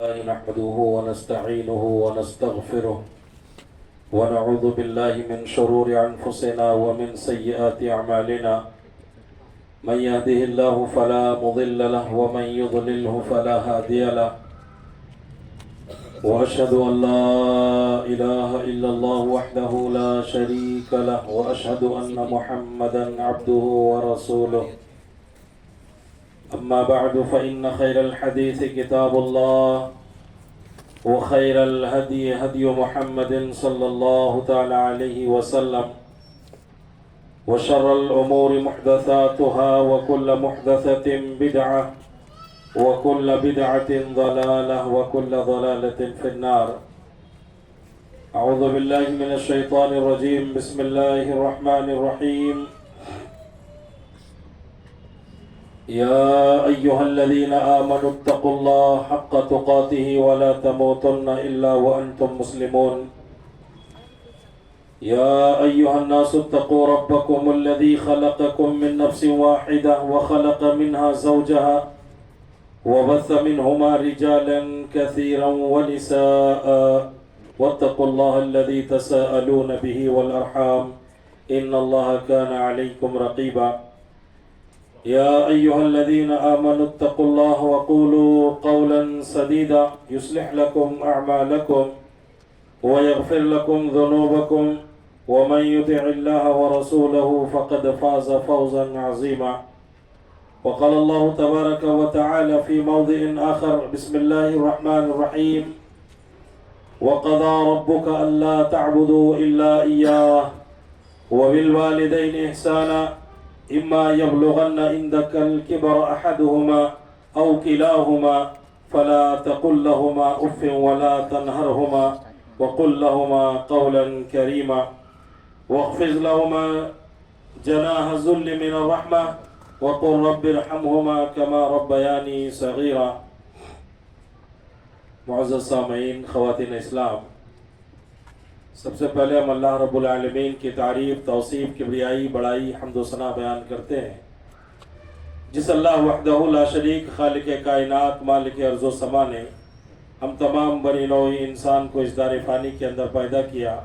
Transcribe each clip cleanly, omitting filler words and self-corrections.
نحمده ونستعينه ونستغفره ونعوذ بالله من شرور أنفسنا ومن سيئات أعمالنا من يهده الله فلا مضل له ومن يضلله فلا هادي له وأشهد أن لا إله إلا الله وحده لا شريك له وأشهد أن محمدا عبده ورسوله أما بعد فإن خير الحديث كتاب الله وخير الهدي هدي محمد صلى الله تعالى عليه وسلم وشر الأمور محدثاتها وكل محدثة بدعة وكل بدعة ضلالة وكل ضلالة في النار. أعوذ بالله من الشيطان الرجيم. بسم الله الرحمن الرحيم. يا أيها الذين آمنوا اتقوا الله حق تقاته ولا تموتن إلا وأنتم مسلمون. يا أيها الناس اتقوا ربكم الذي خلقكم من نفس واحدة وخلق منها زوجها وبث منهما رجالا كثيرا ونساء واتقوا الله الذي تساءلون به والأرحام إن الله كان عليكم رقيبا. يا أيها الذين آمنوا اتقوا الله وقولوا قولا سديدا يصلح لكم أعمالكم ويغفر لكم ذنوبكم ومن يطع الله ورسوله فقد فاز فوزا عظيما. وقال الله تبارك وتعالى في موضع آخر. بسم الله الرحمن الرحيم. وقضى ربك ألا تعبدوا إلا إياه وبالوالدين إحسانا إما يبلغن عندك الكبر أحدهما أو كلاهما فلا تقل لهما أف ولا تنهرهما وقل لهما قولا كريما واخفض لهما جناح الذل من الرحمة وقل رب ارحمهما كما ربياني صغيرا. معزز سامعین، خواتین اسلام، سب سے پہلے ہم اللہ رب العالمین کی تعریف، توصیف، کبریائی، بڑائی، حمد و ثنا بیان کرتے ہیں، جس اللہ وحدہ لا شریک، خالق کائنات، مالک ارض و سما نے ہم تمام بنی نوع انسان کو اس دار فانی کے اندر پیدا کیا،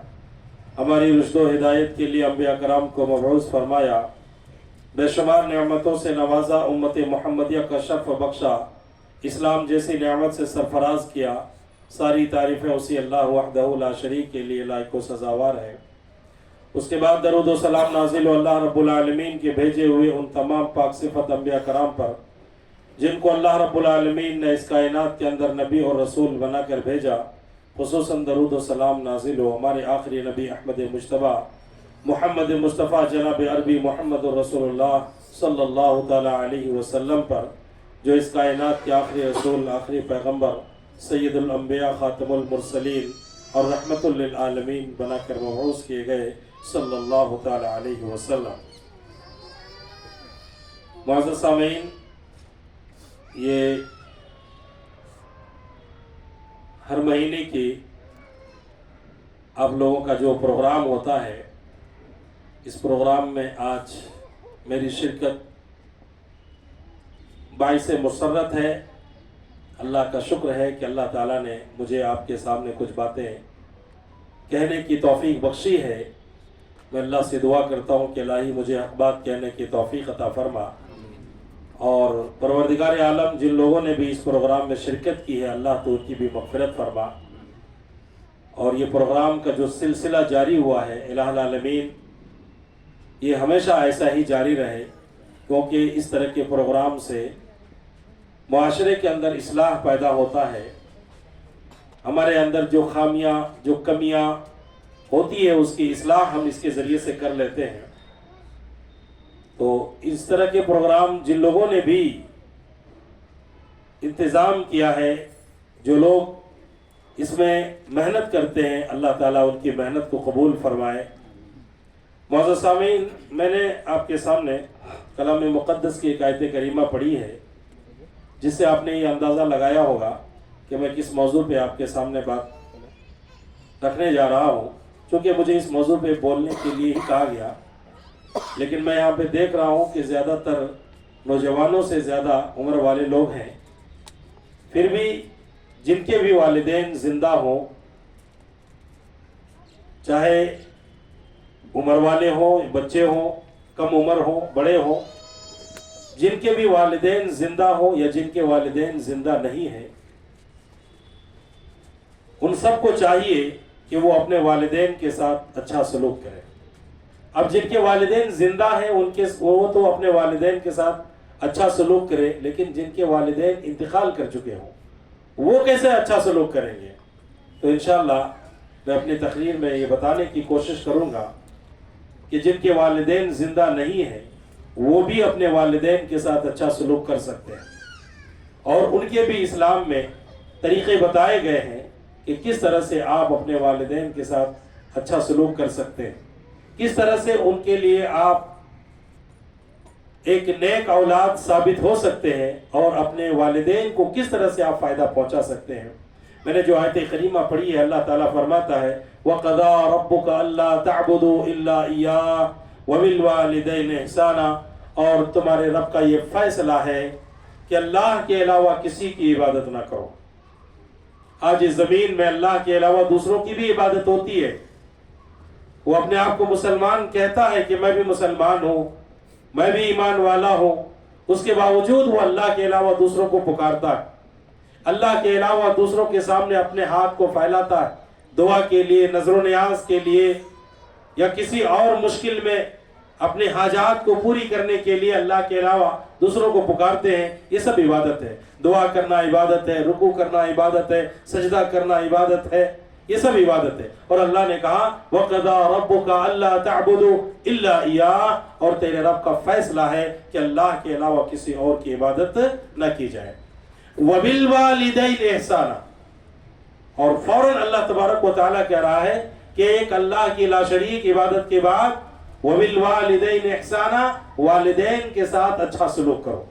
ہماری رشد و ہدایت کے لیے انبیاء کرام کو مبعوث فرمایا، بے شمار نعمتوں سے نوازا، امت محمدیہ کا شرف بخشا، اسلام جیسی نعمت سے سرفراز کیا. ساری تعریفیں اسی اللہ وحدہ لا شریک کے لیے لائق و سزاوار ہے. اس کے بعد درود و سلام نازل ہو اللہ رب العالمین کے بھیجے ہوئے ان تمام پاک صفت انبیاء کرام پر جن کو اللہ رب العالمین نے اس کائنات کے اندر نبی اور رسول بنا کر بھیجا. خصوصاً درود و سلام نازل ہو ہمارے آخری نبی احمد مجتبیٰ محمد مصطفیٰ جناب عربی محمد رسول اللہ صلی اللہ تعالیٰ علیہ وسلم پر، جو اس کائنات کے آخری رسول، آخری پیغمبر، سید الانبیاء، خاتم المرسلین اور رحمت للعالمین بنا کر مبعوث کیے گئے صلی اللہ تعالی علیہ وسلم. معزز سامعین، یہ ہر مہینے کی آپ لوگوں کا جو پروگرام ہوتا ہے، اس پروگرام میں آج میری شرکت باعث مسرت ہے. اللہ کا شکر ہے کہ اللہ تعالیٰ نے مجھے آپ کے سامنے کچھ باتیں کہنے کی توفیق بخشی ہے. میں اللہ سے دعا کرتا ہوں کہ الہی مجھے حق بات کہنے کی توفیق عطا فرما، اور پروردگار عالم جن لوگوں نے بھی اس پروگرام میں شرکت کی ہے، اللہ تو ان کی بھی مغفرت فرما. اور یہ پروگرام کا جو سلسلہ جاری ہوا ہے، الہ العالمین یہ ہمیشہ ایسا ہی جاری رہے، کیونکہ اس طرح کے پروگرام سے معاشرے کے اندر اصلاح پیدا ہوتا ہے. ہمارے اندر جو خامیاں، جو کمیاں ہوتی ہے، اس کی اصلاح ہم اس کے ذریعے سے کر لیتے ہیں. تو اس طرح کے پروگرام جن لوگوں نے بھی انتظام کیا ہے، جو لوگ اس میں محنت کرتے ہیں، اللہ تعالیٰ ان کی محنت کو قبول فرمائے. معزز سامعین، میں نے آپ کے سامنے کلام مقدس کی ایک آیت کریمہ پڑھی ہے، جس سے آپ نے یہ اندازہ لگایا ہوگا کہ میں کس موضوع پہ آپ کے سامنے بات رکھنے جا رہا ہوں. چونکہ مجھے اس موضوع پہ بولنے کے لیے ہی کہا گیا، لیکن میں یہاں پہ دیکھ رہا ہوں کہ زیادہ تر نوجوانوں سے زیادہ عمر والے لوگ ہیں. پھر بھی جن کے بھی والدین زندہ ہوں، چاہے عمر والے ہوں، بچے ہوں، کم عمر ہوں، بڑے ہوں، جن کے بھی والدین زندہ ہوں یا جن کے والدین زندہ نہیں ہیں، ان سب کو چاہیے کہ وہ اپنے والدین کے ساتھ اچھا سلوک کریں۔ اب جن کے والدین زندہ ہیں وہ تو اپنے والدین کے ساتھ اچھا سلوک کرے، لیکن جن کے والدین انتقال کر چکے ہوں وہ کیسے اچھا سلوک کریں گے؟ تو انشاءاللہ میں اپنی تقریر میں یہ بتانے کی کوشش کروں گا کہ جن کے والدین زندہ نہیں ہیں وہ بھی اپنے والدین کے ساتھ اچھا سلوک کر سکتے ہیں، اور ان کے بھی اسلام میں طریقے بتائے گئے ہیں کہ کس طرح سے آپ اپنے والدین کے ساتھ اچھا سلوک کر سکتے ہیں، کس طرح سے ان کے لیے آپ ایک نیک اولاد ثابت ہو سکتے ہیں، اور اپنے والدین کو کس طرح سے آپ فائدہ پہنچا سکتے ہیں۔ میں نے جو آیت کریمہ پڑھی ہے، اللہ تعالیٰ فرماتا ہے وَقَضَىٰ رَبُّكَ أَلَّا تَعْبُدُوا إِلَّا إِيَّاهُ وَبِالْوَالِدَيْنِ إِحْسَانًا، اور تمہارے رب کا یہ فیصلہ ہے کہ اللہ کے علاوہ کسی کی عبادت نہ کرو۔ آج اس زمین میں اللہ کے علاوہ دوسروں کی بھی عبادت ہوتی ہے۔ وہ اپنے آپ کو مسلمان کہتا ہے کہ میں بھی مسلمان ہوں، میں بھی ایمان والا ہوں، اس کے باوجود وہ اللہ کے علاوہ دوسروں کو پکارتا ہے، اللہ کے علاوہ دوسروں کے سامنے اپنے ہاتھ کو پھیلاتا ہے، دعا کے لیے، نظر و نیاز کے لیے، یا کسی اور مشکل میں اپنے حاجات کو پوری کرنے کے لیے اللہ کے علاوہ دوسروں کو پکارتے ہیں۔ یہ سب عبادت ہے۔ دعا کرنا عبادت ہے، رکوع کرنا عبادت ہے، سجدہ کرنا عبادت ہے، یہ سب عبادت ہے۔ اور اللہ نے کہا وَقَضَىٰ رَبُّكَ أَلَّا تَعْبُدُوا إِلَّا إِيَّاهُ، اور تیرے رب کا فیصلہ ہے کہ اللہ کے علاوہ کسی اور کی عبادت نہ کی جائے۔ وَبِالْوَالِدَيْنِ إِحْسَانًا، اور فوراً اللہ تبارک و تعالیٰ کہہ رہا ہے کہ ایک اللہ کی لا شریک عبادت کے بعد وَبِالْوَالِدَيْنِ إِحْسَانًا، والدین کے ساتھ اچھا سلوک کرو،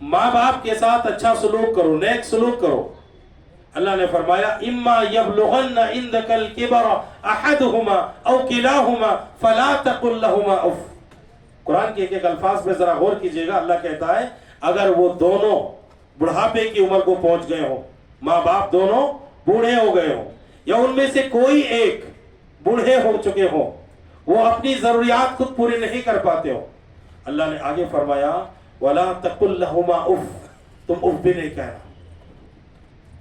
ماں باپ کے ساتھ اچھا سلوک کرو، نیک سلوک کرو۔ اللہ نے فرمایا اما یبلغن عندک الکبر احدہما او کلاہما فلا تقل لہما اف۔ قرآن کے ایک الفاظ میں ذرا غور کیجئے گا، اللہ کہتا ہے اگر وہ دونوں بڑھاپے کی عمر کو پہنچ گئے ہوں، ماں باپ دونوں بوڑھے ہو گئے ہوں، یا ان میں سے کوئی ایک بوڑھے ہو چکے ہوں، وہ اپنی ضروریات خود پوری نہیں کر پاتے ہوں، اللہ نے آگے فرمایا وَلَا تَقُلْ لَهُمَا اُف، تم اف بھی نہیں کہنا۔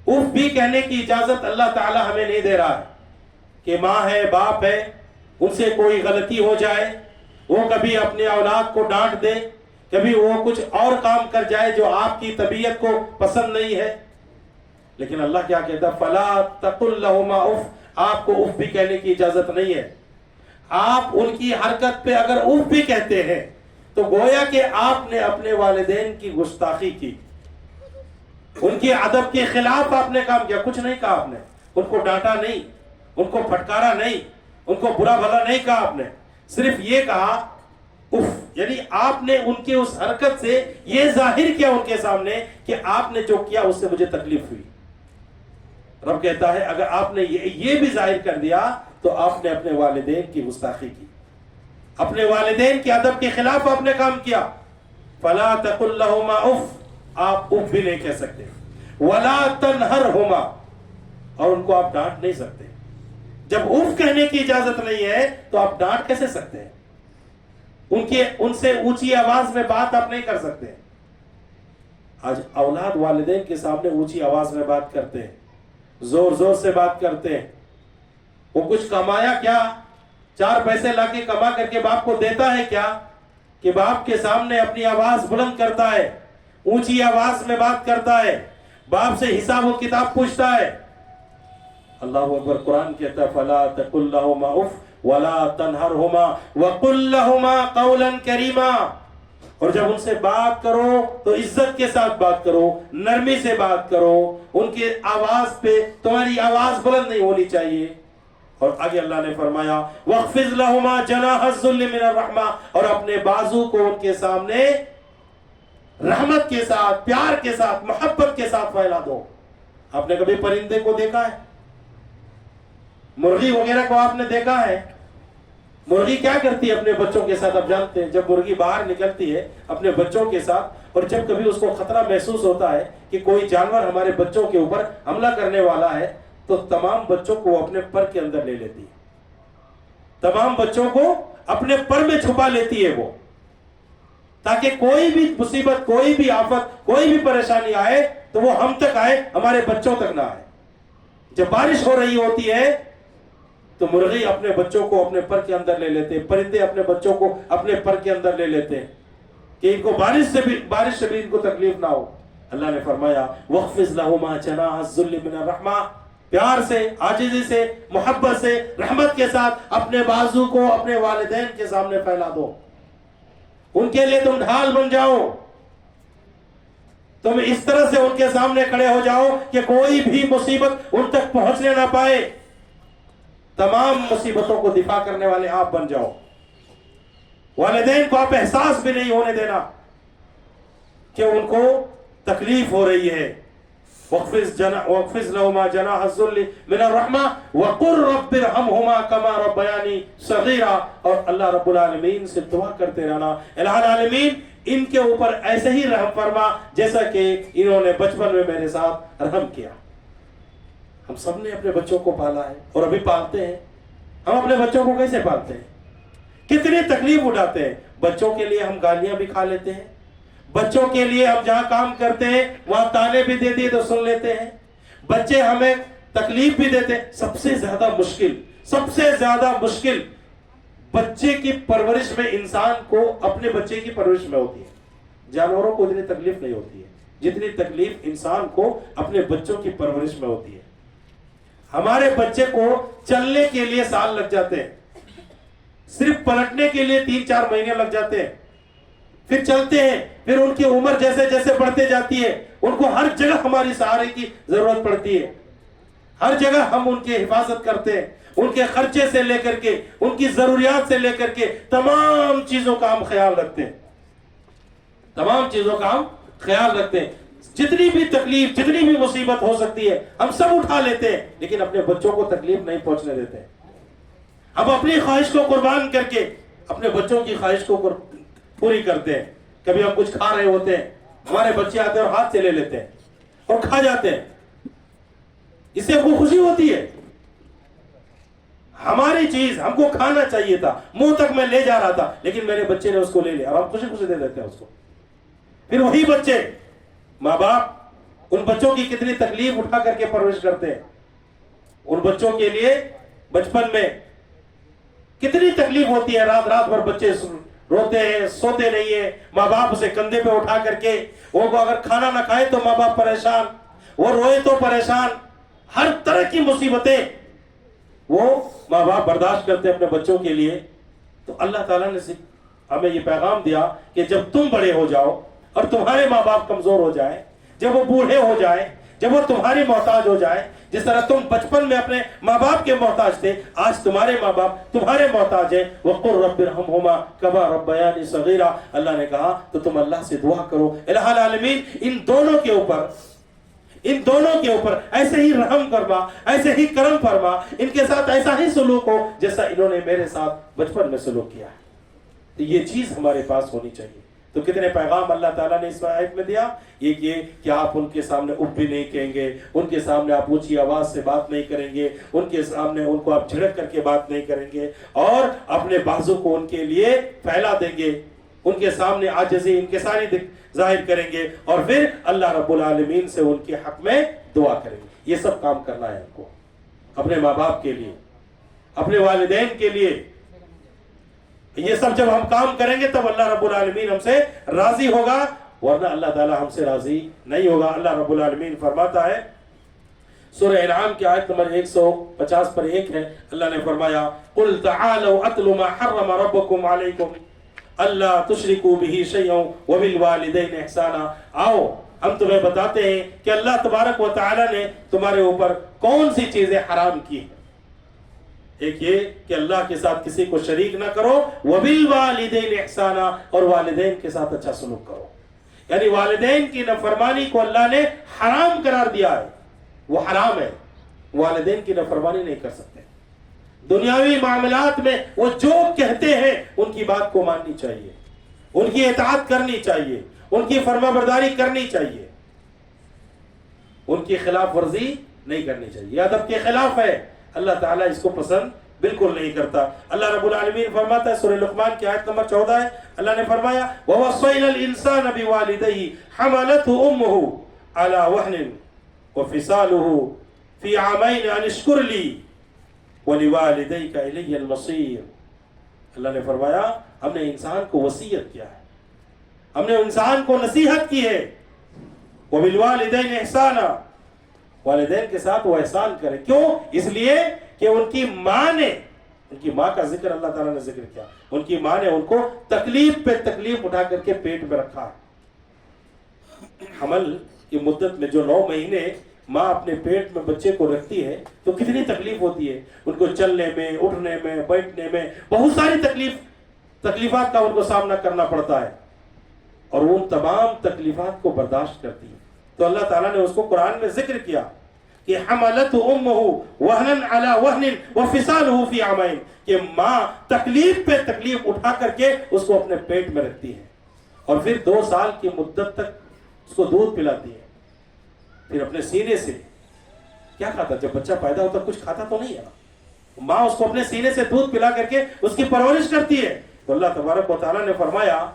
اف بھی کہنے کی اجازت اللہ تعالی ہمیں نہیں دے رہا ہے کہ ماں ہے، باپ ہے، ان سے کوئی غلطی ہو جائے، وہ کبھی اپنے اولاد کو ڈانٹ دے، کبھی وہ کچھ اور کام کر جائے جو آپ کی طبیعت کو پسند نہیں ہے، لیکن اللہ کیا کہتا ہے فَلَا تَقُلْ لَهُمَا اُف، آپ کو اف بھی کہنے کی اجازت نہیں ہے۔ آپ ان کی حرکت پہ اگر اف بھی کہتے ہیں تو گویا کہ آپ نے اپنے والدین کی گستاخی کی، ان کے ادب کے خلاف آپ نے کام کیا۔ کچھ نہیں کہا آپ نے، ان کو ڈانٹا نہیں، ان کو پھٹکارا نہیں، ان کو برا بھلا نہیں کہا آپ نے، صرف یہ کہا اف، یعنی آپ نے ان کے اس حرکت سے یہ ظاہر کیا ان کے سامنے کہ آپ نے جو کیا اس سے مجھے تکلیف ہوئی۔ رب کہتا ہے اگر آپ نے یہ بھی ظاہر کر دیا تو آپ نے اپنے والدین کی گستاخی کی، اپنے والدین کے ادب کے خلاف آپ نے کام کیا۔ فَلَا تَقُلْ لَهُمَا اُف، آپ اف بھی نہیں کہہ سکتے۔ وَلَا تَنْهَرْهُمَا، اور ان کو آپ ڈانٹ نہیں سکتے۔ جب اف کہنے کی اجازت نہیں ہے تو آپ ڈانٹ کیسے سکتے ہیں؟ ان سے اونچی آواز میں بات آپ نہیں کر سکتے۔ آج اولاد والدین کے سامنے اونچی آواز میں بات کرتے ہیں، زور زور سے بات کرتے ہیں۔ وہ کچھ کمایا کیا، چار پیسے لا کے کما کر کے باپ کو دیتا ہے کیا کہ باپ کے سامنے اپنی آواز بلند کرتا ہے، اونچی آواز میں بات کرتا ہے، باپ سے حساب و کتاب پوچھتا ہے۔ اللہ اکبر، قرآن کہتا ہے فَلَا تَقُلْ لَهُمَا اُف وَلَا تَنْهَرْهُمَا وَقُلْ لَهُمَا قَوْلًا كَرِيمًا، اور جب ان سے بات کرو تو عزت کے ساتھ بات کرو، نرمی سے بات کرو، ان کے آواز پہ تمہاری آواز بلند نہیں ہونی چاہیے۔ اور آگے اللہ نے فرمایا وَاخْفِضْ لَهُمَا جَنَاحَ الذُّلِّ مِنَ الرَّحْمَةِ، اور اپنے بازو کو ان کے سامنے رحمت کے ساتھ، پیار کے ساتھ، محبت کے ساتھ پھیلا دو۔ آپ نے کبھی پرندے کو دیکھا ہے؟ مرغی وغیرہ کو آپ نے دیکھا ہے؟ مرغی کیا کرتی ہے اپنے بچوں کے ساتھ؟ آپ جانتے ہیں جب مرغی باہر نکلتی ہے اپنے بچوں کے ساتھ اور جب کبھی اس کو خطرہ محسوس ہوتا ہے کہ کوئی جانور ہمارے بچوں کے اوپر حملہ کرنے والا ہے تو تمام بچوں کو اپنے پر کے اندر لے لیتی ہے، تمام بچوں کو اپنے پر میں چھپا لیتی ہے وہ، تاکہ کوئی بھی مصیبت، کوئی بھی آفت، کوئی بھی پریشانی آئے تو وہ ہم تک آئے، ہمارے بچوں تک نہ آئے۔ جب بارش ہو رہی ہوتی ہے تو مرغی اپنے بچوں کو اپنے پر کے اندر لے لیتے ہیں، پرندے اپنے بچوں کو اپنے پر کے اندر لے لیتے ہیں کہ ان کو بارش سے بھی ان کو تکلیف نہ ہو۔ اللہ نے فرمایا وَاخْفِضْ لَهُمَا جَنَاحَ الذُّلِّ مِنَ الرَّحْمَةِ، پیار سے، عاجزی سے، محبت سے، رحمت کے ساتھ اپنے بازو کو اپنے والدین کے سامنے پھیلا دو، ان کے لیے تم ڈھال بن جاؤ، تم اس طرح سے ان کے سامنے کھڑے ہو جاؤ کہ کوئی بھی مصیبت ان تک پہنچنے نہ پائے، تمام مصیبتوں کو دفاع کرنے والے آپ بن جاؤ۔ والدین کو آپ احساس بھی نہیں ہونے دینا کہ ان کو تکلیف ہو رہی ہے۔ وَاخْفِضْ لَهُمَا جَنَاحَ الذُّلِّ مِنَ الرَّحْمَةِ وَقُلْ رَبِّ ارْحَمْهُمَا كَمَا رَبَّيَانِي صَغِيرًا، اور اللہ رب العالمین سے دعا کرتے رہنا، الہ العالمین ان کے اوپر ایسے ہی رحم فرما جیسا کہ انہوں نے بچپن میں میرے ساتھ رحم کیا۔ ہم سب نے اپنے بچوں کو پالا ہے اور ابھی پالتے ہیں۔ ہم اپنے بچوں کو کیسے پالتے ہیں؟ کتنی تکلیف اٹھاتے ہیں۔ بچوں کے لیے ہم گالیاں بھی کھا لیتے ہیں، بچوں کے لیے ہم جہاں کام کرتے ہیں وہاں تانے بھی دے دیے تو سن لیتے ہیں، بچے ہمیں تکلیف بھی دیتے ہیں۔ سب سے زیادہ مشکل بچے کی پرورش میں انسان کو اپنے بچے کی پرورش میں ہوتی ہے۔ جانوروں کو اتنی تکلیف نہیں ہوتی ہے جتنی تکلیف انسان کو اپنے بچوں کی پرورش میں ہوتی ہے۔ ہمارے بچے کو چلنے کے لیے سال لگ جاتے ہیں، صرف پلٹنے کے لیے 3-4 مہینے لگ جاتے ہیں، پھر چلتے ہیں، پھر ان کی عمر جیسے جیسے بڑھتے جاتی ہے ان کو ہر جگہ ہماری سہارے کی ضرورت پڑتی ہے، ہر جگہ ہم ان کی حفاظت کرتے ہیں، ان کے خرچے سے لے کر کے، ان کی ضروریات سے لے کر کے تمام چیزوں کا ہم خیال رکھتے ہیں، تمام چیزوں کا ہم خیال رکھتے ہیں۔ جتنی بھی تکلیف، جتنی بھی مصیبت ہو سکتی ہے ہم سب اٹھا لیتے ہیں، لیکن اپنے بچوں کو تکلیف نہیں پہنچنے دیتے ہیں۔ ہم اپنی خواہش کو قربان کر کے اپنے بچوں کی خواہش کو پوری کرتے ہیں۔ کبھی ہم کچھ کھا رہے ہوتے ہیں، ہمارے بچے آتے ہیں اور ہاتھ سے لے لیتے ہیں اور کھا جاتے ہیں، اس سے ہم کو خوشی ہوتی ہے۔ ہماری چیز ہم کو کھانا چاہیے تھا، منہ تک میں لے جا رہا تھا، لیکن میرے بچے نے اس کو لے لیا اور ہم خوشی خوشی دے دیتے ہیں اس کو۔ پھر وہی بچے، ماں باپ ان بچوں کی کتنی تکلیف اٹھا کر کے پرورش کرتے ہیں، ان بچوں کے لیے بچپن میں کتنی تکلیف ہوتی ہے، رات رات بھر بچے روتے ہیں، سوتے نہیں ہیں، ماں باپ اسے کندھے پہ اٹھا کر کے، وہ اگر کھانا نہ کھائے تو ماں باپ پریشان، وہ روئے تو پریشان، ہر طرح کی مصیبتیں وہ ماں باپ برداشت کرتے ہیں اپنے بچوں کے لیے۔ تو اللہ تعالیٰ نے ہمیں یہ پیغام دیا کہ جب تم بڑے ہو جاؤ اور تمہارے ماں باپ کمزور ہو جائیں، جب وہ بوڑھے ہو جائیں، جب وہ تمہاری محتاج ہو جائیں، جس طرح تم بچپن میں اپنے ماں باپ کے محتاج تھے، آج تمہارے ماں باپ تمہارے محتاج ہیں۔ وَقُلْ رَبِّ ارْحَمْهُمَا كَمَا رَبَّيَانِي صَغِيرًا، اللہ نے کہا تو تم اللہ سے دعا کرو، الہ العالمین ان دونوں کے اوپر ایسے ہی رحم فرما، ایسے ہی کرم فرما، ان کے ساتھ ایسا ہی سلوک ہو جیسا انہوں نے میرے ساتھ بچپن میں سلوک کیا ہے۔ تو یہ چیز ہمارے پاس ہونی چاہیے۔ تو کتنے پیغام اللہ تعالیٰ نے اس آیت میں دیا، ایک یہ کہ آپ ان کے سامنے اف بھی نہیں کہیں گے، ان کے سامنے آپ اونچی آواز سے بات نہیں کریں گے، ان کے سامنے ان کو آپ جھڑک کر کے بات نہیں کریں گے، اور اپنے بازو کو ان کے لیے پھیلا دیں گے، ان کے سامنے عاجزی انکساری ظاہر کریں گے، اور پھر اللہ رب العالمین سے ان کے حق میں دعا کریں گے۔ یہ سب کام کرنا ہے ان کو، اپنے ماں باپ کے لیے، اپنے والدین کے لیے۔ یہ سب جب ہم کام کریں گے تب اللہ رب العالمین ہم سے راضی ہوگا، ورنہ اللہ تعالی ہم سے راضی نہیں ہوگا۔ اللہ رب العالمین فرماتا ہے، سورہ انعام کی آیت نمبر 150 پر 1 ہے، اللہ نے فرمایا قُلْ تَعَالَوْا أَتْلُ مَا حَرَّمَ رَبُّكُمْ عَلَيْكُمْ أَلَّا تُشْرِكُوا بِهِ شَيْئًا وَبِالْوَالِدَيْنِ إِحْسَانًا۔ آؤ ہم تمہیں بتاتے ہیں کہ اللہ تبارک و تعالی نے تمہارے اوپر کون سی چیزیں حرام کی ہیں۔ ایک یہ کہ اللہ کے ساتھ کسی کو شریک نہ کرو، وَبِالْوَالِدَيْنِ إِحْسَانًا، اور والدین کے ساتھ اچھا سلوک کرو۔ یعنی والدین کی نافرمانی کو اللہ نے حرام قرار دیا ہے، وہ حرام ہے، والدین کی نافرمانی نہیں کر سکتے۔ دنیاوی معاملات میں وہ جو کہتے ہیں ان کی بات کو ماننی چاہیے، ان کی اطاعت کرنی چاہیے، ان کی فرما برداری کرنی چاہیے، ان کی خلاف ورزی نہیں کرنی چاہیے. یہ ادب کے خلاف ہے، اللہ تعالیٰ اس کو پسند بالکل نہیں کرتا. اللہ رب العالمین فرماتا ہے سورہ لقمان کی آیت نمبر 14 ہے، اللہ نے فرمایا وَوَصَّيْنَا الْإِنسَانَ بِوَالِدَيْهِ حَمَلَتْهُ أُمُّهُ عَلَى وَهْنٍ وَفِصَالُهُ فِي عَامَيْنِ أَنِ اشْكُرْ لِي وَلِوَالِدَيْكَ إِلَيَّ الْمَصِيرُ. اللہ نے فرمایا ہم نے انسان کو وصیت کیا ہے، ہم نے انسان کو نصیحت کی ہے، وَبِالْوَالِدَيْنِ إِحْسَانًا، والدین کے ساتھ وہ احسان کرے. کیوں؟ اس لیے کہ ان کی ماں کا ذکر اللہ تعالیٰ نے ذکر کیا، ان کی ماں نے ان کو تکلیف پہ تکلیف اٹھا کر کے پیٹ میں رکھا. حمل کی مدت میں جو 9 مہینے ماں اپنے پیٹ میں بچے کو رکھتی ہے تو کتنی تکلیف ہوتی ہے، ان کو چلنے میں، اٹھنے میں، بیٹھنے میں بہت ساری تکلیفات کا ان کو سامنا کرنا پڑتا ہے، اور وہ ان تمام تکلیفات کو برداشت کرتی ہے. تو اللہ تعالیٰ نے اس کو قرآن میں ذکر کیا کہ حملت امہ وہنن علی وہن وفصالہ فی عامین، کہ ماں تکلیف پہ تکلیف اٹھا کر کے اس کو اپنے پیٹ میں رکھتی ہے، اور پھر 2 سال کی مدت تک اس کو دودھ پلاتی ہے. پھر اپنے سینے سے کیا کھاتا؟ جب بچہ پیدا ہوتا کچھ کھاتا تو نہیں ہے نا، ماں اس کو اپنے سینے سے دودھ پلا کر کے اس کی پرورش کرتی ہے. تو اللہ تبارک و تعالیٰ نے فرمایا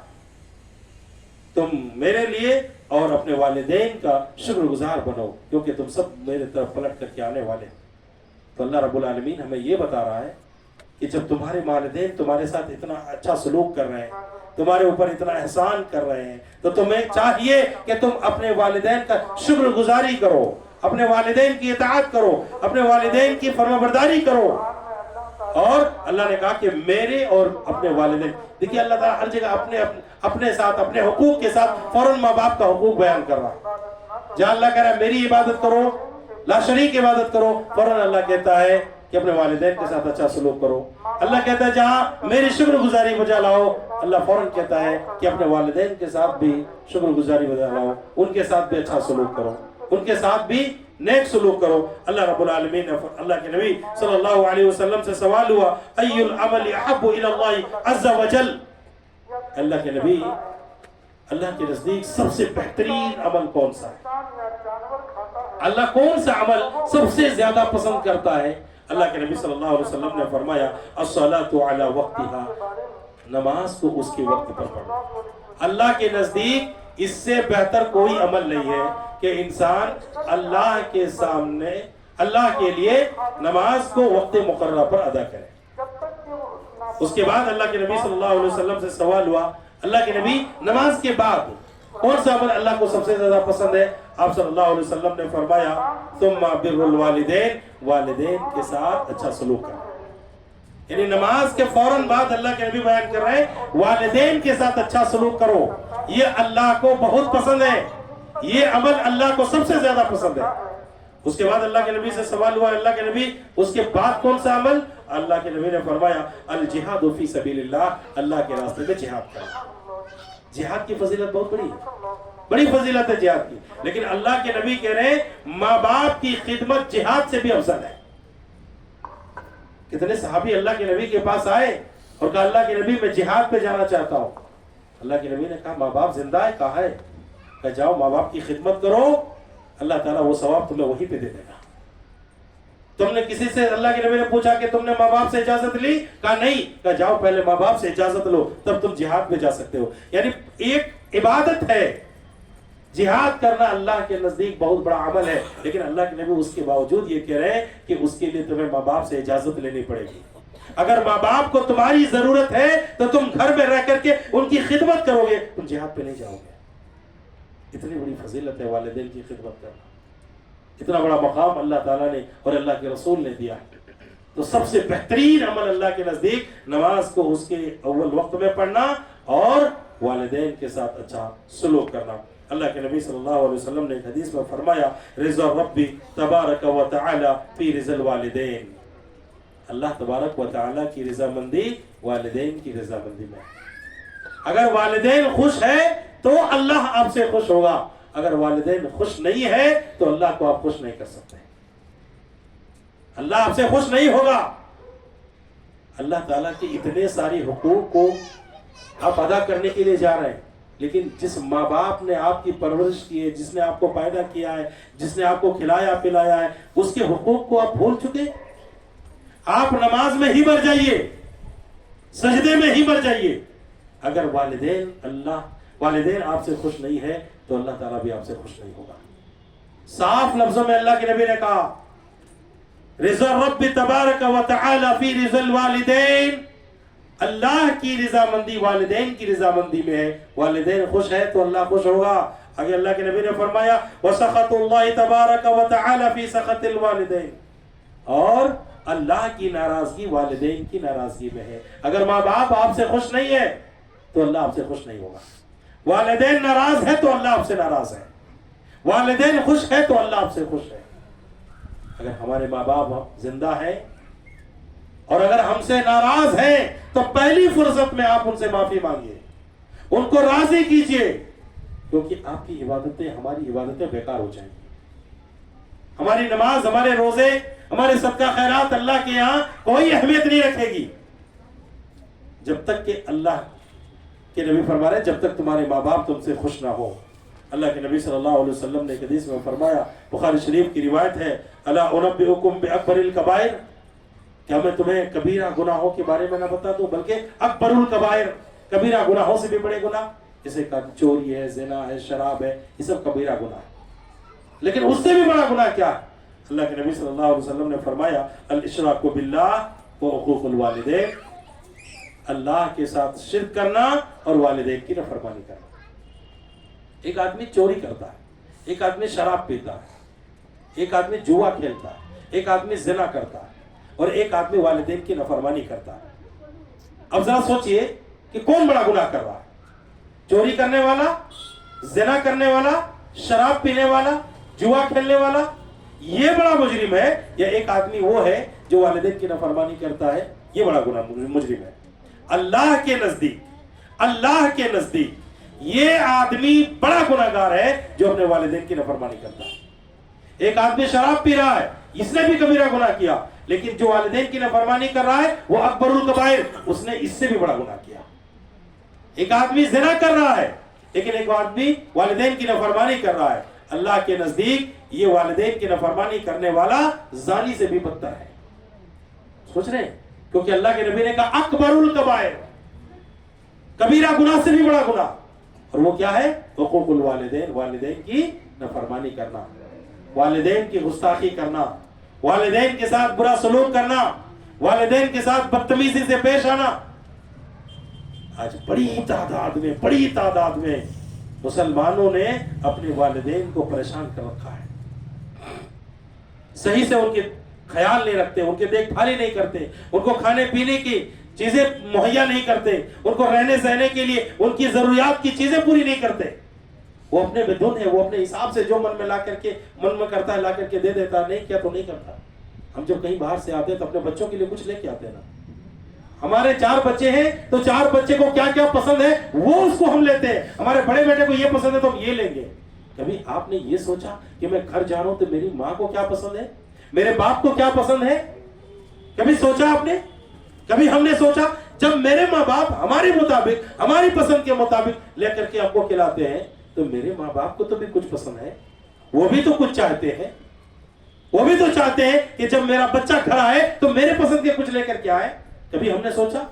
تم میرے لیے اور اپنے والدین کا شکر گزار بنو، کیونکہ تم سب میرے طرف پلٹ کر کے آنے والے. تو اللہ رب العالمین ہمیں یہ بتا رہا ہے کہ جب تمہارے والدین تمہارے ساتھ اتنا اچھا سلوک کر رہے ہیں، تمہارے اوپر اتنا احسان کر رہے ہیں، تو تمہیں چاہیے کہ تم اپنے والدین کا شکر گزاری کرو، اپنے والدین کی اطاعت کرو، اپنے والدین کی فرما برداری کرو. اور اللہ نے کہا کہ میرے اور اپنے والدین، دیکھیے اللہ تعالیٰ ہر جگہ اپنے ساتھ اپنے حقوق کے ساتھ فوراً ماں باپ کا حقوق بیان کر رہا ہے. جہاں اللہ کہہ رہا ہے میری عبادت کرو، لا شریک عبادت کرو، فوراً اللہ کہتا ہے کہ اپنے والدین کے ساتھ اچھا سلوک کرو. اللہ کہتا ہے جہاں میری شکر گزاری بجا لاؤ، اللہ فوراً کہتا ہے کہ اپنے والدین کے ساتھ بھی شکر گزاری بجا لاؤ، ان کے ساتھ بھی اچھا سلوک کرو، ان کے ساتھ بھی نیک سلوک کرو. اللہ رب العالمین نے اللہ کے نبی صلی اللہ علیہ وسلم سے سوال ہوا ای العمل احب الی اللہ عز وجل، اللہ کے نبی اللہ کے نزدیک سب سے بہترین عمل کون سا ہے؟ اللہ کون سا عمل سب سے زیادہ پسند کرتا ہے؟ اللہ کے نبی صلی اللہ علیہ وسلم نے فرمایا الصلاۃ علی وقتها، نماز کو اس کے وقت پر پڑھو. اللہ کے نزدیک اس سے بہتر کوئی عمل نہیں ہے کہ انسان اللہ کے سامنے اللہ کے لیے نماز کو وقت مقررہ پر ادا کرے. اس کے بعد اللہ کے نبی صلی اللہ علیہ وسلم سے سوال ہوا اللہ کے نبی نماز کے بعد کون سا عمل اللہ کو سب سے زیادہ پسند ہے؟ آپ صلی اللہ علیہ وسلم نے فرمایا ثم بر الوالدین، والدین کے ساتھ اچھا سلوک کرنا. یعنی نماز کے فوراً بعد اللہ کے نبی بیان کر رہے ہیں والدین کے ساتھ اچھا سلوک کرو، یہ اللہ کو بہت پسند ہے، یہ عمل اللہ کو سب سے زیادہ پسند ہے. اس کے بعد اللہ کے نبی سے سوال ہوا اللہ کے نبی اس کے بعد کون سا عمل؟ اللہ کے نبی نے فرمایا الجہاد فی سبیل اللہ، اللہ کے راستے میں جہاد کرنا. جہاد کی فضیلت بہت بڑی فضیلت ہے جہاد کی، لیکن اللہ کے نبی کہہ رہے ہیں ماں باپ کی خدمت جہاد سے بھی افضل ہے. کتنے صحابی اللہ کے نبی کے پاس آئے اور کہا اللہ کے نبی میں جہاد پہ جانا چاہتا ہوں. اللہ کے نبی نے کہا ماں باپ زندہ ہے؟ کہا ہے. کہ جاؤ ماں باپ کی خدمت کرو، اللہ تعالیٰ وہ ثواب تمہیں وہی پہ دے دے گا. تم نے کسی سے اللہ کے نبی نے پوچھا کہ تم نے ماں باپ سے اجازت لی؟ کہا نہیں. کہا جاؤ پہلے ماں باپ سے اجازت لو تب تم جہاد میں جا سکتے ہو. یعنی ایک عبادت ہے جہاد کرنا، اللہ کے نزدیک بہت بڑا عمل ہے، لیکن اللہ کے نبی اس کے باوجود یہ کہہ رہے ہیں کہ اس کے لیے تمہیں ماں باپ سے اجازت لینی پڑے گی. اگر ماں باپ کو تمہاری ضرورت ہے تو تم گھر میں رہ کر کے ان کی خدمت کرو گے، تم جہاد پہ نہیں جاؤ گے. اتنی بڑی فضیلت ہے والدین کی خدمت کرنا، اتنا بڑا مقام اللہ تعالیٰ نے اور اللہ کے رسول نے دیا. تو سب سے بہترین عمل اللہ کے نزدیک نماز کو اس کے اول وقت میں پڑھنا اور والدین کے ساتھ اچھا سلوک کرنا. اللہ کے نبی صلی اللہ علیہ وسلم نے ایک حدیث میں فرمایا رضا ربی تبارک و تعالی فی رضا الوالدین، اللہ تبارک و تعالی کی رضا مندی والدین کی رضا مندی میں. اگر والدین خوش ہے تو اللہ آپ سے خوش ہوگا، اگر والدین خوش نہیں ہے تو اللہ کو آپ خوش نہیں کر سکتے، اللہ آپ سے خوش نہیں ہوگا. اللہ تعالیٰ کے اتنے ساری حقوق کو آپ ادا کرنے کے لیے جا رہے ہیں، لیکن جس ماں باپ نے آپ کی پرورش کی ہے، جس نے آپ کو پیدا کیا ہے، جس نے آپ کو کھلایا پلایا ہے، اس کے حقوق کو آپ بھول چکے؟ آپ نماز میں ہی مر جائیے، سجدے میں ہی مر جائیے، اگر والدین آپ سے خوش نہیں ہے تو اللہ تعالیٰ بھی آپ سے خوش نہیں ہوگا۔ صاف لفظوں میں اللہ کے نبی نے کہا، رضا رب تبارک و تعالی فی رضا الوالدین، اللہ کی رضامندی والدین کی رضامندی میں ہے۔ والدین خوش ہے تو اللہ خوش ہوگا۔ اگر اللہ کے نبی نے فرمایا وسخط اللہ تبارک و تعالی فی سخط الوالدین، اور اللہ کی ناراضگی والدین کی ناراضگی میں ہے۔ اگر ماں باپ آپ سے خوش نہیں ہے تو اللہ آپ سے خوش نہیں ہوگا۔ والدین ناراض ہے تو اللہ آپ سے ناراض ہے، والدین خوش ہے تو اللہ آپ سے خوش ہے۔ اگر ہمارے ماں باپ زندہ ہیں اور اگر ہم سے ناراض ہیں تو پہلی فرصت میں آپ ان سے معافی مانگیے، ان کو راضی کیجئے، کیونکہ آپ کی عبادتیں، ہماری عبادتیں بیکار ہو جائیں گی۔ ہماری نماز، ہمارے روزے، ہمارے صدقہ خیرات اللہ کے یہاں کوئی اہمیت نہیں رکھے گی جب تک کہ اللہ کے نبی فرما رہے ہیں جب تک تمہارے ماں باپ تم سے خوش نہ ہو۔ اللہ کے نبی صلی اللہ علیہ وسلم نے ایک حدیث میں فرمایا، بخاری شریف کی روایت ہے، الا انبئکم باکبر الکبائر، کیا میں تمہیں کبیرہ گناہوں کے بارے میں نہ بتا دوں، بلکہ اکبر الکبائر، کبیرہ گناہوں سے بھی بڑے گناہ، جیسے چوری ہے، زنا ہے، شراب ہے، یہ سب کبیرہ گناہ ہے۔ لیکن اس سے بھی بڑا گناہ کیا ہے؟ اللہ کے نبی صلی اللہ علیہ وسلم نے فرمایا، الاشراک باللہ وعقوق الوالدین، اللہ کے ساتھ شرک کرنا اور والدین کی نافرمانی کرنا۔ ایک آدمی چوری کرتا ہے، ایک آدمی شراب پیتا ہے، ایک آدمی جوا کھیلتا ہے، ایک آدمی زنا کرتا ہے، اور ایک آدمی والدین کی نافرمانی کرتا ہے۔ اب ذرا سوچئے کہ کون بڑا گناہ کر رہا ہے؟ چوری کرنے والا، زنا کرنے والا، شراب پینے والا، جوا کھیلنے والا، یہ بڑا مجرم ہے، یا ایک آدمی وہ ہے جو والدین کی نافرمانی کرتا ہے، یہ بڑا گناہ مجرم ہے؟ اللہ کے نزدیک یہ آدمی بڑا گناہگار ہے جو اپنے والدین کی نافرمانی کرتا ہے۔ ایک آدمی شراب پی رہا ہے، اس نے بھی کبیرہ گناہ کیا، لیکن جو والدین کی نافرمانی کر رہا ہے وہ اکبر الکبائر، اس نے اس سے بھی بڑا گناہ کیا۔ ایک آدمی زنا کر رہا ہے، لیکن ایک آدمی والدین کی نافرمانی کر رہا ہے، اللہ کے نزدیک یہ والدین کی نافرمانی کرنے والا زانی سے بھی بدتر ہے۔ سوچ رہے ہیں؟ کیونکہ اللہ کے نبی نے کہا اکبر الکبائر، کبیرہ گناہ سے بھی بڑا گناہ، اور وہ کیا ہے؟ حقوق الوالدین، والدین کی نافرمانی کرنا، والدین کی گستاخی کرنا، والدین کے ساتھ برا سلوک کرنا، والدین کے ساتھ بدتمیزی سے پیش آنا۔ آج بڑی تعداد میں مسلمانوں نے اپنے والدین کو پریشان کر رکھا ہے، صحیح سے ان کے خیال نہیں رکھتے، ان کے دیکھ بھال نہیں کرتے، ان کو کھانے پینے کی چیزیں مہیا نہیں کرتے، ان کو رہنے سہنے کے لیے ان کی ضروریات کی چیزیں پوری نہیں کرتے۔ وہ اپنے بدھن ہے، وہ اپنے حساب سے جو من میں کرتا ہے لا کر کے دے دیتا، نہیں کیا تو نہیں کرتا۔ ہم جب کہیں باہر سے آتے ہیں تو اپنے بچوں کے لیے کچھ لے کے آتے ہیں نا۔ ہمارے 4 بچے ہیں تو 4 بچے کو کیا کیا پسند ہے وہ اس کو ہم لیتے ہیں۔ ہمارے بڑے بیٹے کو یہ پسند ہے تو ہم یہ لیں گے۔ کبھی آپ نے یہ سوچا کہ میں گھر جا رہا ہوں تو میری ماں کو کیا پسند ہے، میرے باپ کو کیا پسند ہے؟ کبھی سوچا آپ نے؟ کبھی ہم نے سوچا جب میرے ماں باپ ہمارے مطابق، ہماری پسند کے مطابق لے کر کے ہم کو کھلاتے ہیں تو میرے ماں باپ کو تو بھی کچھ پسند ہے، وہ بھی تو کچھ چاہتے ہیں، وہ بھی تو چاہتے ہیں کہ جب میرا بچہ گھر آئے تو میرے پسند کے کچھ لے کر کے آئے۔ کبھی ہم نے سوچا؟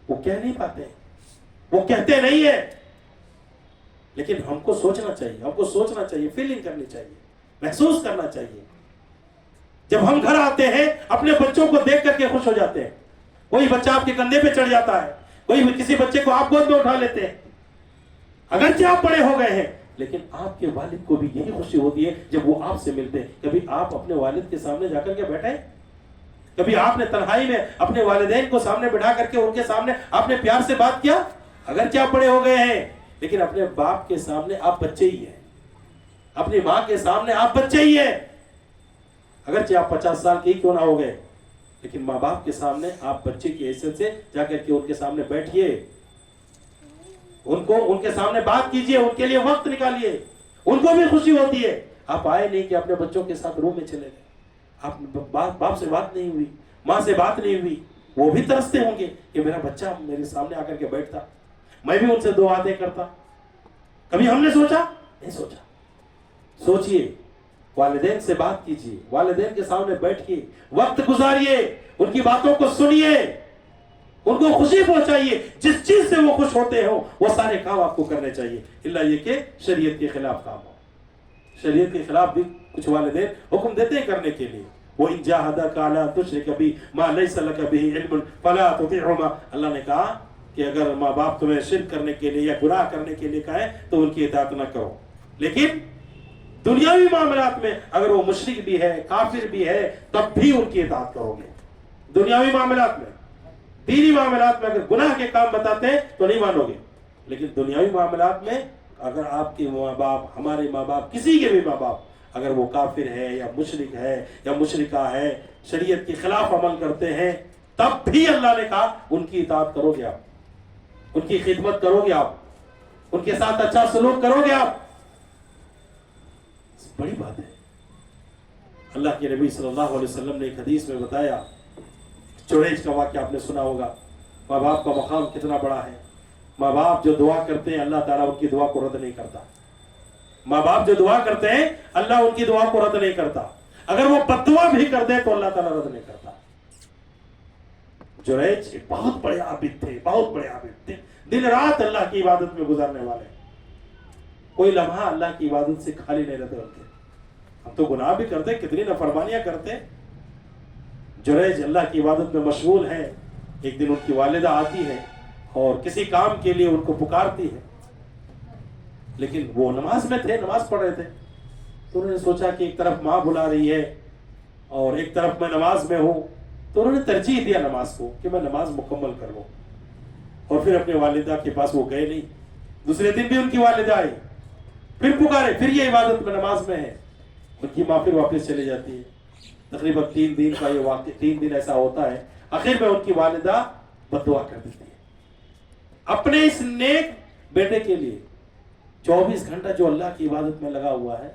وہ کہہ نہیں پاتے، وہ کہتے نہیں ہیں، لیکن ہم کو سوچنا چاہیے، فیلنگ کرنی چاہیے، محسوس کرنا چاہیے۔ جب ہم گھر آتے ہیں اپنے بچوں کو دیکھ کر کے خوش ہو جاتے ہیں، کوئی بچہ آپ کے کندھے پہ چڑھ جاتا ہے، کوئی کسی بچے کو آپ گود میں اٹھا لیتے ہیں، اگرچہ آپ بڑے ہو گئے ہیں لیکن آپ کے والد کو بھی یہی خوشی ہوتی ہے جب وہ آپ سے ملتے ہیں۔ کبھی آپ اپنے والد کے سامنے جا کر کے بیٹھے؟ کبھی آپ نے تنہائی میں اپنے والدین کو سامنے بٹھا کر کے ان کے سامنے آپ نے پیار سے بات کیا؟ اگرچہ آپ بڑے ہو گئے ہیں لیکن اپنے باپ کے سامنے آپ بچے ہی ہیں، اپنی ماں کے سامنے آپ بچے ہی ہیں، اگرچہ آپ 50 سال کے ہی کیوں نہ ہو گئے، لیکن ماں باپ کے سامنے آپ بچے کی حیثیت سے جا کر کے ان کے سامنے بیٹھیے، ان کے سامنے بات کیجئے، ان کے لیے وقت نکالیے، ان کو بھی خوشی ہوتی ہے۔ آپ آئے نہیں کہ اپنے بچوں کے ساتھ روم میں چلے گئے، آپ باپ سے بات نہیں ہوئی، ماں سے بات نہیں ہوئی، وہ بھی ترستے ہوں گے کہ میرا بچہ میرے سامنے آ کر کے بیٹھتا، میں بھی ان سے 2 باتیں کرتا، کبھی ہم نے سوچا؟ نہیں سوچا. سوچئے, والدین سے بات کیجئے, والدین کے سامنے بیٹھئے, وقت گزاریے, ان کی باتوں کو سنیے, ان کو خوشی پہنچائیے. جس چیز سے وہ خوش ہوتے ہو وہ سارے کام آپ کو کرنے چاہیے, الا یہ کہ شریعت کے خلاف کام ہو. شریعت کے خلاف بھی کچھ والدین حکم دیتے ہیں کرنے کے لیے. وَإِن جَاهَدَاكَ عَلَىٰ تُشْرِكَ بِي مَا لَيْسَ لَكَ بِهِ عِلْمٌ فَلَا تُطِعْهُمَا. اللہ نے کہا کہ اگر ماں باپ تمہیں شرک کرنے کے لیے یا گناہ کرنے کے لیے کہیں تو ان کی اطاعت نہ کرو. لیکن دنیاوی معاملات میں اگر وہ مشرک بھی ہے, کافر بھی ہے, تب بھی ان کی اطاعت کرو گے. دنیاوی معاملات میں, دینی معاملات میں اگر گناہ کے کام بتاتے ہیں تو نہیں مانو گے. لیکن دنیاوی معاملات میں اگر آپ کے ماں باپ, ہمارے ماں باپ, کسی کے بھی ماں باپ اگر وہ کافر ہے یا مشرک ہے یا مشرکہ ہے, شریعت کے خلاف عمل کرتے ہیں, تب بھی اللہ نے کہا ان کی اطاعت کرو گے آپ, ان کی خدمت کرو گے آپ, ان کے ساتھ اچھا سلوک کرو گے آپ. بڑی بات ہے. اللہ کے نبی صلی اللہ علیہ وسلم نے ایک حدیث میں بتایا, جریج کا واقعہ آپ نے سنا ہوگا. ماں باپ کا مقام کتنا بڑا ہے. ماں باپ جو دعا کرتے ہیں اللہ تعالیٰ ان کی دعا کو رد نہیں کرتا. ماں باپ جو دعا کرتے ہیں اللہ ان کی دعا کو رد نہیں کرتا. اگر وہ بد دعا بھی کر دے تو اللہ تعالیٰ رد نہیں کرتا. جریج بہت بڑے عابد تھے, بہت بڑے عابد تھے, دن رات اللہ کی عبادت میں گزارنے والے. کوئی لمحہ اللہ کی عبادت سے خالی نہیں رہتے ہوتے. ہم تو گناہ بھی کرتے, کتنی نافرمانیاں کرتے. جریج اللہ کی عبادت میں مشغول ہیں. ایک دن ان کی والدہ آتی ہے اور کسی کام کے لیے ان کو پکارتی ہے, لیکن وہ نماز میں تھے, نماز پڑھ رہے تھے. تو انہوں نے سوچا کہ ایک طرف ماں بلا رہی ہے اور ایک طرف میں نماز میں ہوں, تو انہوں نے ترجیح دیا نماز کو کہ میں نماز مکمل کر لوں. اور پھر اپنے والدہ کے پاس وہ گئے نہیں. دوسرے دن بھی ان کی والدہ آئی, پھر پکارے, پھر یہ عبادت میں نماز میں ہے. ان کی ماں پھر واپس چلی جاتی ہے. تقریباً 3 دن کا یہ واقعہ, 3 دن ایسا ہوتا ہے. آخر میں ان کی والدہ بد دعا کر دیتی ہے اپنے اس نیک بیٹے کے لیے. 24 گھنٹہ جو اللہ کی عبادت میں لگا ہوا ہے,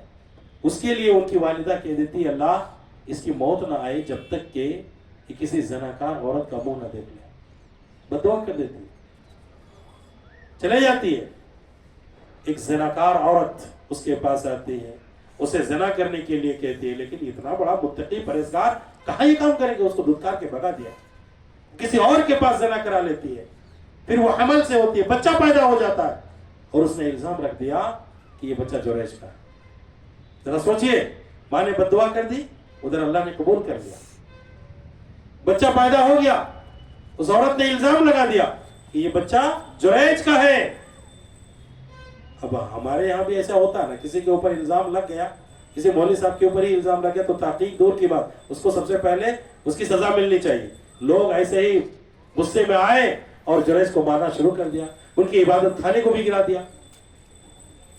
اس کے لیے ان کی والدہ کہہ دیتی ہے اللہ اس کی موت نہ آئے جب تک کہ کسی زناکار عورت کا منہ نہ دیکھ لے. بد دعا کر دیتی ہے, چلے جاتی ہے. ایک زناکار عورت اس کے پاس آتی ہے, اسے زنا کرنے کے لیے کہتی ہے, لیکن اتنا بڑا متقی پرہیزگار کہاں یہ کام کرے گا. اس کو دھتکار کے بھگا دیا, کسی اور کے پاس زنا کرا لیتی ہے. پھر وہ حمل سے ہوتی ہے, بچہ پیدا ہو جاتا ہے, اور اس نے الزام رکھ دیا کہ یہ بچہ جریج کا ہے. ذرا سوچئے, ماں نے بد دعا کر دی, ادھر اللہ نے قبول کر لیا. بچہ پیدا ہو گیا, اس عورت نے الزام لگا دیا کہ یہ بچہ جریج کا ہے. اب ہمارے یہاں بھی ایسا ہوتا ہے نا, کسی کے اوپر الزام لگ گیا, کسی مولوی صاحب کے اوپر ہی الزام لگ گیا تو تحقیق دور کی بات, اس کو سب سے پہلے اس کی سزا ملنی چاہیے. لوگ ایسے ہی غصے میں آئے اور جریج کو مارنا شروع کر دیا, ان کی عبادت خانے کو بھی گرا دیا.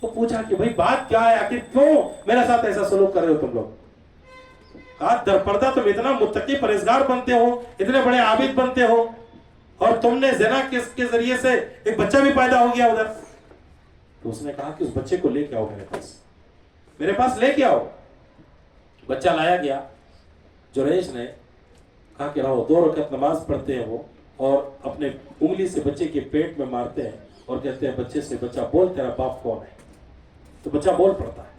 تو پوچھا کہ بھائی بات کیا ہے, آخر کیوں میرے ساتھ ایسا سلوک کر رہے ہو تم لوگ. کہا در پردہ تم اتنا متقی پرہیزگار بنتے ہو, اتنے بڑے عابد بنتے ہو, اور تم نے زنا کے ذریعے سے ایک بچہ بھی پیدا ہو گیا ادھر. تو اس نے کہا کہ اس بچے کو لے کے آؤ میرے پاس لے کے آؤ. بچہ لایا گیا. جریج نے کہا کہ رہو, 2 رکعت نماز پڑھتے ہیں وہ, اور اپنے انگلی سے بچے کے پیٹ میں مارتے ہیں اور کہتے ہیں بچے سے, بچہ بول تیرا باپ کون ہے. تو بچہ بول پڑتا ہے,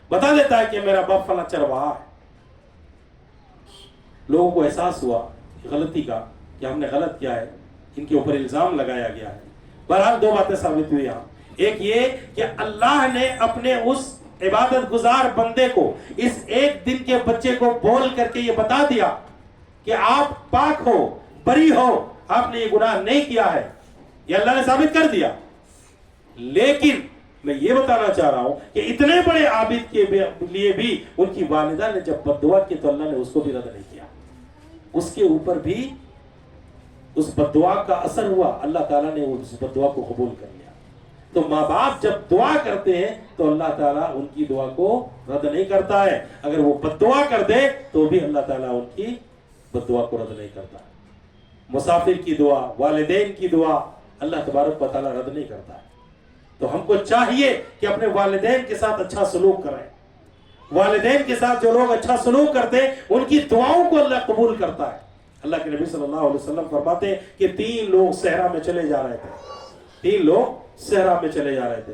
بتا دیتا ہے کہ میرا باپ فلاں چرواہا ہے. لوگوں کو احساس ہوا غلطی کا کہ ہم نے غلط کیا ہے, ان کے اوپر الزام لگایا گیا ہے. بہرحال 2 باتیں ثابت ہوئی یہاں. ایک یہ کہ اللہ نے اپنے اس عبادت گزار بندے کو اس ایک دن کے بچے کو بول کر کے یہ بتا دیا کہ آپ پاک ہو, بری ہو, آپ نے یہ گناہ نہیں کیا ہے, یہ اللہ نے ثابت کر دیا. لیکن میں یہ بتانا چاہ رہا ہوں کہ اتنے بڑے عابد کے لیے بھی ان کی والدہ نے جب بد دعا کی تو اللہ نے اس کو بھی رد نہیں کیا. اس کے اوپر بھی اس بد دعا کا اثر ہوا, اللہ تعالیٰ نے اس بد دعا کو قبول کر لیا. تو ماں باپ جب دعا کرتے ہیں تو اللہ تعالیٰ ان کی دعا کو رد نہیں کرتا ہے. اگر وہ بد دعا کر دے تو بھی اللہ تعالیٰ ان کی بد دعا کو رد نہیں کرتا. مسافر کی دعا, والدین کی دعا اللہ تبارک و تعالیٰ رد نہیں کرتا ہے. تو ہم کو چاہیے کہ اپنے والدین کے ساتھ اچھا سلوک کریں. والدین کے ساتھ جو لوگ اچھا سلوک کرتے ہیں ان کی دعاؤں کو اللہ قبول کرتا ہے. اللہ کے نبی صلی اللہ علیہ وسلم فرماتے ہیں کہ 3 لوگ صحرا میں چلے جا رہے تھے. 3 لوگ صحرا میں چلے جا رہے تھے.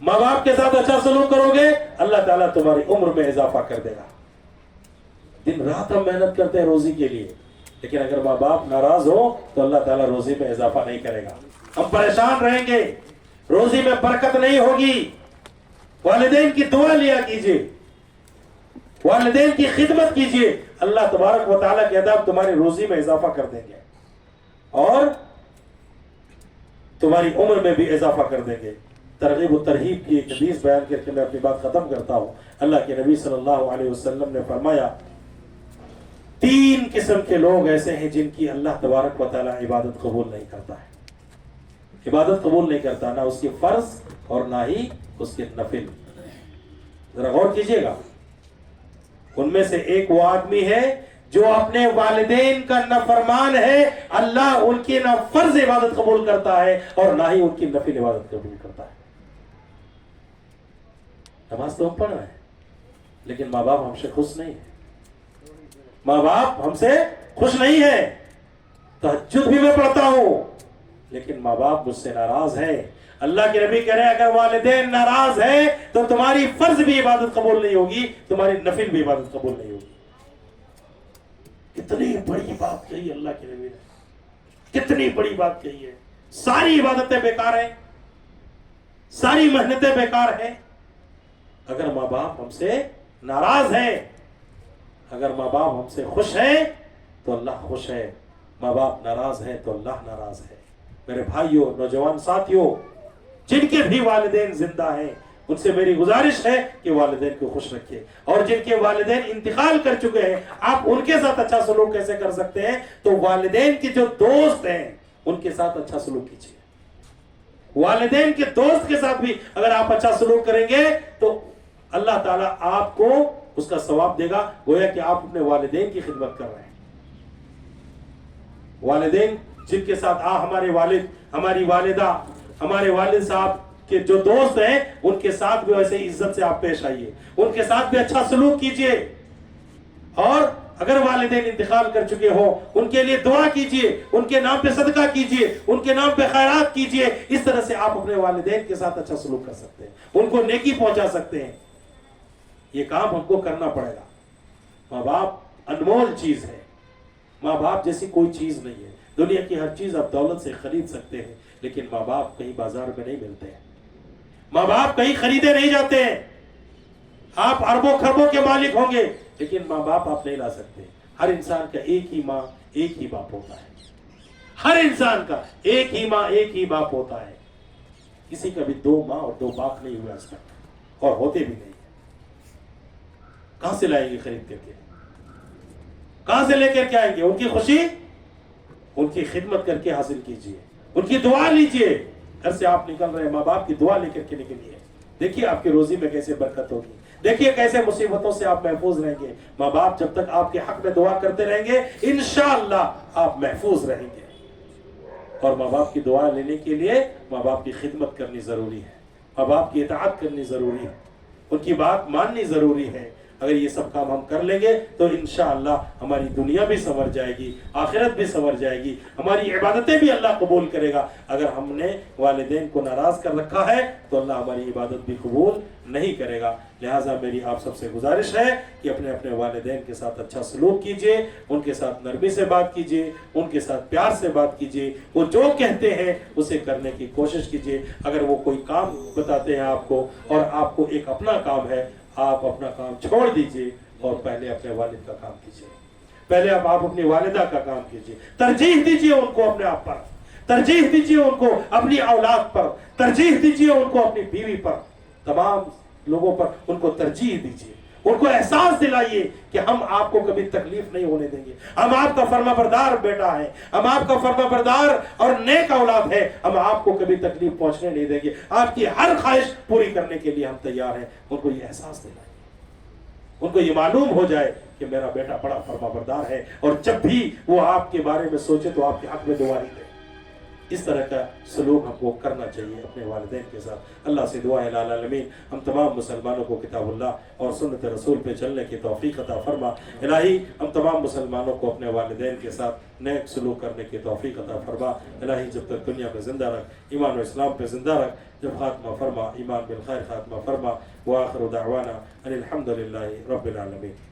ماں باپ کے ساتھ اچھا سلوک کرو گے اللہ تعالیٰ تمہاری عمر میں اضافہ کر دے گا. دن رات ہم محنت کرتے ہیں روزی کے لیے، لیکن اگر ماں باپ ناراض ہو تو اللہ تعالیٰ روزی میں اضافہ نہیں کرے گا. ہم پریشان رہیں گے، روزی میں برکت نہیں ہوگی. والدین کی دعا لیا کیجیے، والدین کی خدمت کیجیے، اللہ تبارک و تعالیٰ کے عطا تمہاری روزی میں اضافہ کر دیں گے اور تمہاری عمر میں بھی اضافہ کر دیں گے. ترغیب و ترہیب کی ایک حدیث بیان کر کے میں اپنی بات ختم کرتا ہوں. اللہ کے نبی صلی اللہ علیہ وسلم نے فرمایا 3 قسم کے لوگ ایسے ہیں جن کی اللہ تبارک و تعالیٰ عبادت قبول نہیں کرتا ہے. عبادت قبول نہیں کرتا، نہ اس کی فرض اور نہ ہی اس کے نفل. ذرا غور کیجئے گا. ان میں سے ایک وہ آدمی ہے جو اپنے والدین کا نافرمان ہے، اللہ ان کی نہ فرض عبادت قبول کرتا ہے اور نہ ہی ان کی نفل عبادت قبول کرتا ہے. نماز تو ہم پڑھ رہے ہیں لیکن ماں باپ ہم سے خوش نہیں ہے. ماں باپ ہم سے خوش نہیں ہے. تہجد بھی میں پڑھتا ہوں لیکن ماں باپ مجھ سے ناراض ہے. اللہ کے نبی کہہ رہے ہیں اگر والدین ناراض ہیں تو تمہاری فرض بھی عبادت قبول نہیں ہوگی، تمہاری نفل بھی عبادت قبول نہیں ہوگی. کتنی بڑی بات کہی اللہ کے نبی نے، کتنی بڑی بات کہی ہے. ساری عبادتیں بیکار ہیں، ساری محنتیں بیکار ہیں اگر ماں باپ ہم سے ناراض ہیں. اگر ماں باپ ہم سے خوش ہیں تو اللہ خوش ہے، ماں باپ ناراض ہیں تو اللہ ناراض ہے. میرے بھائیوں، نوجوان ساتھیوں، جن کے بھی والدین زندہ ہیں ان سے میری گزارش ہے کہ والدین کو خوش رکھیں، اور جن کے والدین انتقال کر چکے ہیں آپ ان کے ساتھ اچھا سلوک کیسے کر سکتے ہیں؟ تو والدین کے جو دوست ہیں ان کے ساتھ اچھا سلوک کیجیے. والدین کے دوست کے ساتھ بھی اگر آپ اچھا سلوک کریں گے تو اللہ تعالیٰ آپ کو اس کا ثواب دے گا، گویا کہ آپ اپنے والدین کی خدمت کر رہے ہیں. والدین جن کے ساتھ ہمارے والد، ہماری والدہ، ہمارے والد صاحب کے جو دوست ہیں ان کے ساتھ بھی ویسے عزت سے آپ پیش آئیے، ان کے ساتھ بھی اچھا سلوک کیجئے. اور اگر والدین انتقال کر چکے ہو ان کے لیے دعا کیجئے، ان کے نام پہ صدقہ کیجئے، ان کے نام پہ خیرات کیجئے. اس طرح سے آپ اپنے والدین کے ساتھ اچھا سلوک کر سکتے ہیں، ان کو نیکی پہنچا سکتے ہیں. یہ کام ہم کو کرنا پڑے گا. ماں باپ انمول چیز ہے، ماں باپ جیسی کوئی چیز نہیں ہے. دنیا کی ہر چیز آپ دولت سے خرید سکتے ہیں لیکن ماں باپ کہیں بازار میں نہیں ملتے ہیں. ماں باپ کہیں خریدے نہیں جاتے ہیں. آپ اربوں خربوں کے مالک ہوں گے لیکن ماں باپ آپ نہیں لا سکتے. ہر انسان کا ایک ہی ماں ایک ہی باپ ہوتا ہے. ہر انسان کا ایک ہی ماں ایک ہی باپ ہوتا ہے. کسی کا بھی 2 ماں اور 2 باپ نہیں ہوئے آج تک، اور ہوتے بھی نہیں. کہاں سے لائیں گے خرید کر کے؟ کہاں سے لے کر کے آئیں گے؟ ان کی خوشی ان کی خدمت کر کے حاصل کیجئے، ان کی دعا لیجئے. گھر سے آپ نکل رہے ہیں، ماں باپ کی دعا لے کر کے نکلیے. دیکھیے آپ کی روزی میں کیسے برکت ہوگی، دیکھیے کیسے مصیبتوں سے آپ محفوظ رہیں گے. ماں باپ جب تک آپ کے حق میں دعا کرتے رہیں گے انشاءاللہ آپ محفوظ رہیں گے. اور ماں باپ کی دعا لینے کے لیے ماں باپ کی خدمت کرنی ضروری ہے، ماں باپ کی اطاعت کرنی ضروری ہے، ان کی بات ماننی ضروری ہے. اگر یہ سب کام ہم کر لیں گے تو انشاءاللہ ہماری دنیا بھی سنور جائے گی، آخرت بھی سنور جائے گی، ہماری عبادتیں بھی اللہ قبول کرے گا. اگر ہم نے والدین کو ناراض کر رکھا ہے تو اللہ ہماری عبادت بھی قبول نہیں کرے گا. لہٰذا میری آپ سب سے گزارش ہے کہ اپنے اپنے والدین کے ساتھ اچھا سلوک کیجئے، ان کے ساتھ نرمی سے بات کیجئے، ان کے ساتھ پیار سے بات کیجئے. وہ جو کہتے ہیں اسے کرنے کی کوشش کیجئے. اگر وہ کوئی کام بتاتے ہیں آپ کو اور آپ کو ایک اپنا کام ہے، آپ اپنا کام چھوڑ دیجئے اور پہلے اپنے والد کا کام کیجئے. پہلے آپ اپنی والدہ کا کام کیجئے. ترجیح دیجئے ان کو اپنے آپ پر، ترجیح دیجئے ان کو اپنی اولاد پر، ترجیح دیجئے ان کو اپنی بیوی پر، تمام لوگوں پر ان کو ترجیح دیجئے. ان کو احساس دلائیے کہ ہم آپ کو کبھی تکلیف نہیں ہونے دیں گے. ہم آپ کا فرما بردار بیٹا ہے، ہم آپ کا فرما بردار اور نیک اولاد ہے. ہم آپ کو کبھی تکلیف پہنچنے نہیں دیں گے. آپ کی ہر خواہش پوری کرنے کے لیے ہم تیار ہیں. ان کو یہ احساس دلائیے، ان کو یہ معلوم ہو جائے کہ میرا بیٹا بڑا فرما بردار ہے، اور جب بھی وہ آپ کے بارے میں سوچے تو آپ کے حق میں دعا ہی دے. اس طرح کا سلوک ہم کو کرنا چاہیے اپنے والدین کے ساتھ۔ اللہ سے دعا ہے الہ العالمین ہم تمام مسلمانوں کو کتاب اللہ اور سنت رسول پہ چلنے کی توفیق عطا فرما۔ الہی ہم تمام مسلمانوں کو اپنے والدین کے ساتھ نیک سلوک کرنے کی توفیق عطا فرما۔ الہی جب تک دنیا میں زندہ رکھ، ایمان و اسلام پہ زندہ رکھ، جب خاتمہ فرما ایمان بالخیر خاتمہ فرما۔ وآخر دعوانا ان الحمد للہ رب العالمین۔